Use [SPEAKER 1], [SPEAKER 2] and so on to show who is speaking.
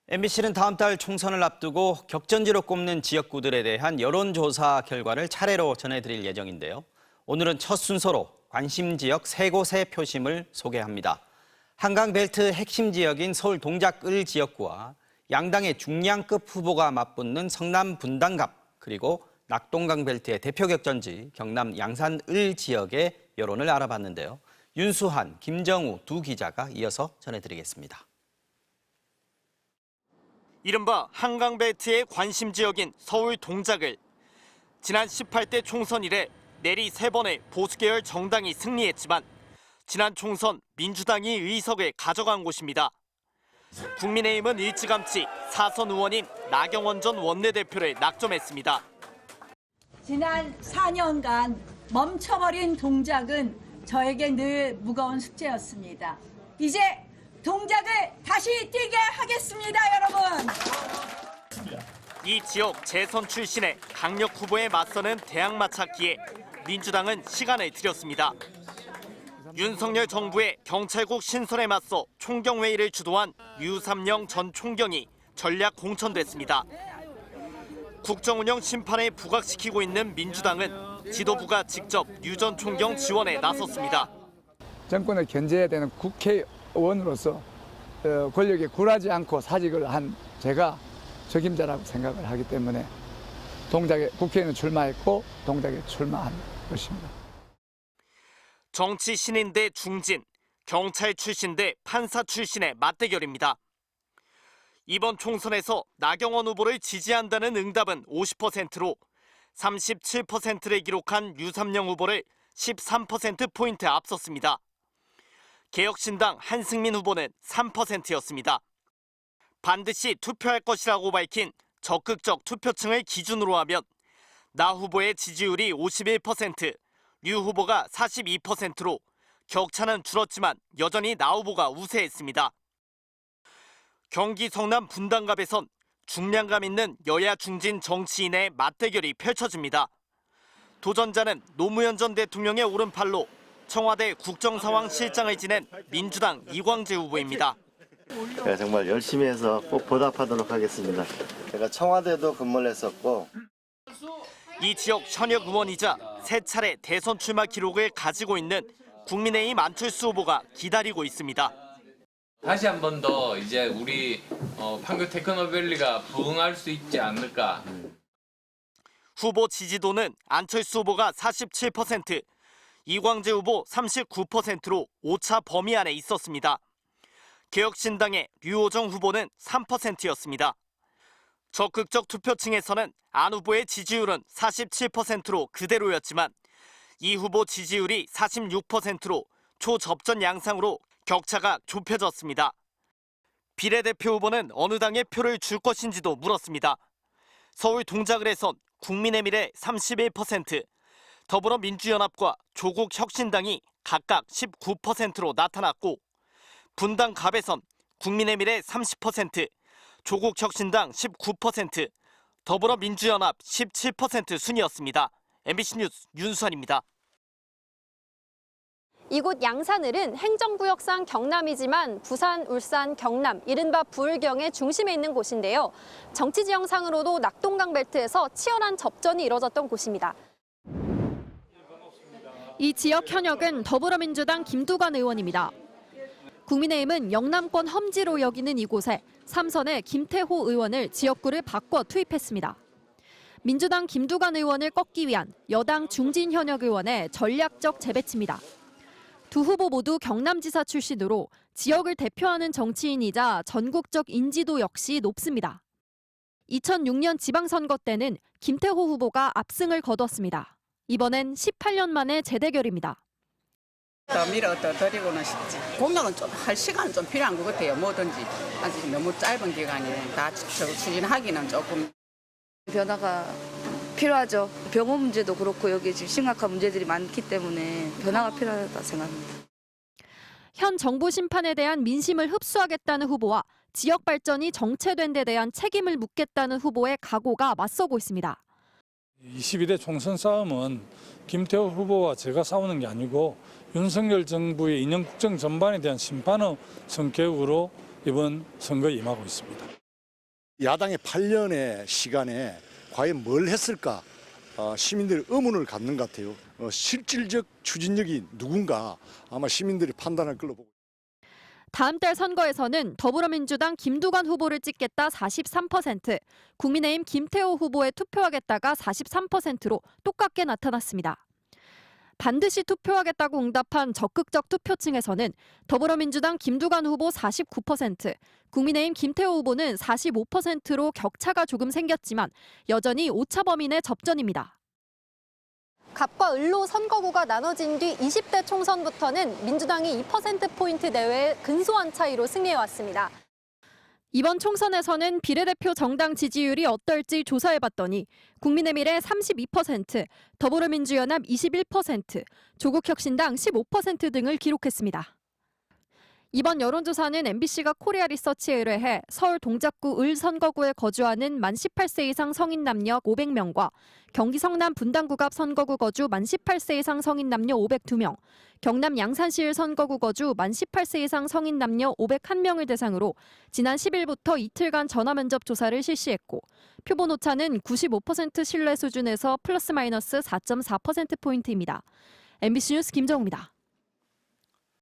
[SPEAKER 1] MBC는 다음 달 총선을 앞두고 격전지로 꼽는 지역구들에 대한 여론조사 결과를 차례로 전해드릴 예정인데요. 오늘은 첫 순서로 관심 지역 3곳의 표심을 소개합니다. 한강벨트 핵심 지역인 서울 동작을 지역구와 양당의 중량급 후보가 맞붙는 성남 분당갑, 그리고 낙동강벨트의 대표 격전지 경남 양산을 지역의 여론을 알아봤는데요. 윤수한, 김정우 두 기자가 이어서 전해드리겠습니다.
[SPEAKER 2] 이른바 한강벨트의 관심 지역인 서울 동작을 지난 18대 총선 이래 내리 3번의 보수계열 정당이 승리했지만 지난 총선 민주당이 의석을 가져간 곳입니다. 국민의힘은 일찌감치 4선 의원인 나경원 전 원내대표를 낙점했습니다.
[SPEAKER 3] 지난 4년간 멈춰버린 동작은 저에게 늘 무거운 숙제였습니다. 이제 동작을 다시 뛰게 하겠습니다, 여러분.
[SPEAKER 2] 이 지역 재선 출신의 강력 후보에 맞서는 대항마 찾기에 민주당은 시간을 들였습니다. 윤석열 정부의 경찰국 신설에 맞서 총경회의를 주도한 유삼영 전 총경이 전략 공천됐습니다. 국정운영 심판에 부각시키고 있는 민주당은 지도부가 직접 유 전 총경 지원에 나섰습니다.
[SPEAKER 4] 정권을 견제해야 되는 국회의원으로서 권력에 굴하지 않고 사직을 한 제가 적임자라고 생각을 하기 때문에 동작에 국회의원 출마했고 동작에 출마한 것입니다.
[SPEAKER 2] 정치 신인 대 중진, 경찰 출신 대 판사 출신의 맞대결입니다. 이번 총선에서 나경원 후보를 지지한다는 응답은 50%로 37%를 기록한 유삼영 후보를 13%포인트 앞섰습니다. 개혁신당 한승민 후보는 3%였습니다. 반드시 투표할 것이라고 밝힌 적극적 투표층을 기준으로 하면 나 후보의 지지율이 51%, 유 후보가 42%로 격차는 줄었지만 여전히 나 후보가 우세했습니다. 경기 성남 분당갑에선 중량감 있는 여야 중진 정치인의 맞대결이 펼쳐집니다. 도전자는 노무현 전 대통령의 오른팔로 청와대 국정상황실장을 지낸 민주당 이광재 후보입니다.
[SPEAKER 5] 제가 정말 열심히 해서 꼭 보답하도록 하겠습니다. 제가 청와대도 근무를 했었고
[SPEAKER 2] 이 지역 현역 의원이자 3차례 대선 출마 기록을 가지고 있는 국민의힘 안철수 후보가 기다리고 있습니다.
[SPEAKER 6] 다시 한 번 더 이제 우리 판교 테크노밸리가 부흥할 수 있지 않을까.
[SPEAKER 2] 후보 지지도는 안철수 후보가 47%, 이광재 후보 39%로 오차 범위 안에 있었습니다. 개혁신당의 류호정 후보는 3%였습니다. 적극적 투표층에서는 안 후보의 지지율은 47%로 그대로였지만 이 후보 지지율이 46%로 초접전 양상으로 격차가 좁혀졌습니다. 비례대표 후보는 어느 당에 표를 줄 것인지도 물었습니다. 서울 동작을 해선 국민의힘의 31%, 더불어민주연합과 조국혁신당이 각각 19%로 나타났고 분당갑에선 국민의힘의 30%, 조국혁신당 19%, 더불어민주연합 17% 순이었습니다. MBC 뉴스 윤수환입니다.
[SPEAKER 7] 이곳 양산을은 행정구역상 경남이지만 부산, 울산, 경남, 이른바 부울경의 중심에 있는 곳인데요. 정치 지형상으로도 낙동강벨트에서 치열한 접전이 이뤄졌던 곳입니다. 이 지역 현역은 더불어민주당 김두관 의원입니다. 국민의힘은 영남권 험지로 여기는 이곳에 3선의 김태호 의원을 지역구를 바꿔 투입했습니다. 민주당 김두관 의원을 꺾기 위한 여당 중진 현역 의원의 전략적 재배치입니다. 두 후보 모두 경남지사 출신으로 지역을 대표하는 정치인이자 전국적 인지도 역시 높습니다. 2006년 지방선거 때는 김태호 후보가 압승을 거뒀습니다. 이번엔 18년 만의 재대결입니다.
[SPEAKER 8] 더 밀어드리고는 싶지. 공약은 좀 할 시간은 좀 필요한 것 같아요. 뭐든지 아직 너무 짧은 기간에 다 추진하기는 조금.
[SPEAKER 9] 변화가 필요하죠. 병원 문제도 그렇고 여기 지금 심각한 문제들이 많기 때문에 변화가 필요하다 생각합니다.
[SPEAKER 7] 현 정부 심판에 대한 민심을 흡수하겠다는 후보와 지역 발전이 정체된 데 대한 책임을 묻겠다는 후보의 각오가 맞서고 있습니다.
[SPEAKER 10] 22대 총선 싸움은 김태호 후보와 제가 싸우는 게 아니고 윤석열 정부의 이념 국정 전반에 대한 심판의 성격으로 이번 선거에 임하고 있습니다.
[SPEAKER 11] 야당의 8년의 시간에 과연 뭘 했을까? 시민들이 의문을 갖는 것 같아요. 실질적 추진력이 누군가 아마 시민들이 판단할 걸로 보고.
[SPEAKER 7] 다음 달 선거에서는 더불어민주당 김두관 후보를 찍겠다 43%, 국민의힘 김태호 후보에 투표하겠다가 43%로 똑같게 나타났습니다. 반드시 투표하겠다고 응답한 적극적 투표층에서는 더불어민주당 김두관 후보 49%, 국민의힘 김태호 후보는 45%로 격차가 조금 생겼지만 여전히 오차 범위 내 접전입니다. 갑과 을로 선거구가 나눠진 뒤 20대 총선부터는 민주당이 2%포인트 내외의 근소한 차이로 승리해왔습니다. 이번 총선에서는 비례대표 정당 지지율이 어떨지 조사해봤더니 국민의미래 32%, 더불어민주연합 21%, 조국혁신당 15% 등을 기록했습니다. 이번 여론조사는 MBC가 코리아 리서치에 의뢰해 서울 동작구 을 선거구에 거주하는 만 18세 이상 성인 남녀 500명과 경기 성남 분당구 갑 선거구 거주 만 18세 이상 성인 남녀 502명, 경남 양산시을 선거구 거주 만 18세 이상 성인 남녀 501명을 대상으로 지난 10일부터 이틀간 전화면접 조사를 실시했고 표본 오차는 95% 신뢰 수준에서 플러스 마이너스 4.4%포인트입니다. MBC 뉴스 김정우입니다.